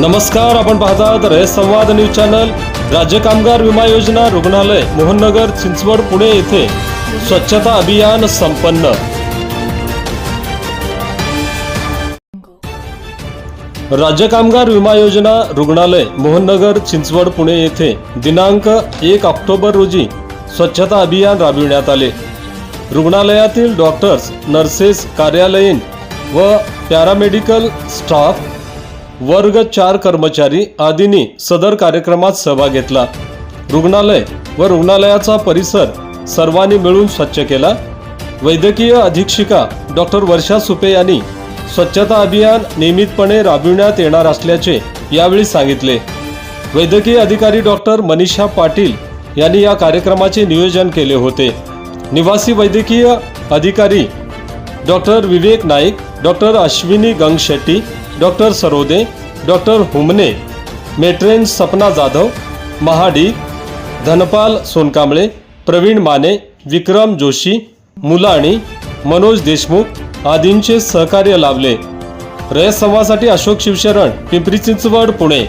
नमस्कार, आपण पाहतात रयत संवाद न्यूज चॅनल। राज्य कामगार विमा योजना रुग्णालय मोहननगर चिंचवड पुणे येथे स्वच्छता अभियान संपन्न। राज्य कामगार विमा योजना रुग्णालय मोहननगर चिंचवड पुणे येथे दिनांक 1 ऑक्टोबर रोजी स्वच्छता अभियान राबविण्यात आले। रुग्णालयातील डॉक्टर्स, नर्सेस, कार्यालयीन व पॅरामेडिकल स्टाफ, वर्ग 4 कर्मचारी आदींनी सदर कार्यक्रमात सहभाग घेतला। रुग्णालय व रुग्णालयाचा परिसर सर्वांनी मिळून स्वच्छ केला। वैद्यकीय अधीक्षिका डॉक्टर वर्षा सुपे यांनी स्वच्छता अभियान नियमितपणे राबविण्यात येणार असल्याचे यावेळी सांगितले। वैद्यकीय अधिकारी डॉक्टर मनीषा पाटील यांनी या कार्यक्रमाचे नियोजन केले होते। निवासी वैद्यकीय अधिकारी doctor Vivek Naik, doctor Ashwini Gangshetti, doctor Sarode, doctor Humne, matron Sapna Jadhav, Mahadi, Dhanpal Sonkamble, Pravin Mane, Vikram Joshi, Mulani, Manoj Deshmukh आदींचे सहकार्य लाभले। रयत संवादसाठी अशोक शिवशरण, पिंपरी चिंचवड, पुणे।